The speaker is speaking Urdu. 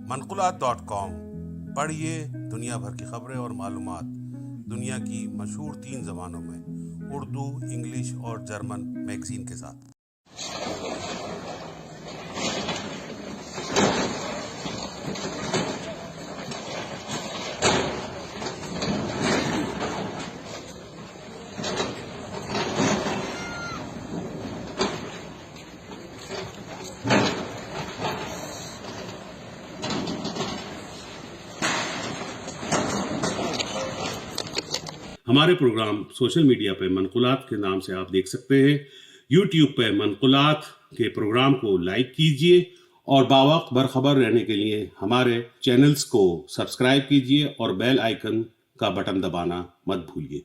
منقولات.com پڑھیے دنیا بھر کی خبریں اور معلومات دنیا کی مشہور 3 زبانوں میں، اردو، انگلش اور جرمن میگزین کے ساتھ۔ ہمارے پروگرام سوشل میڈیا پہ منقولات کے نام سے آپ دیکھ سکتے ہیں۔ یوٹیوب پہ منقولات کے پروگرام کو لائک کیجئے اور باوقت برخبر رہنے کے لیے ہمارے چینلز کو سبسکرائب کیجئے اور بیل آئیکن کا بٹن دبانا مت بھولیے۔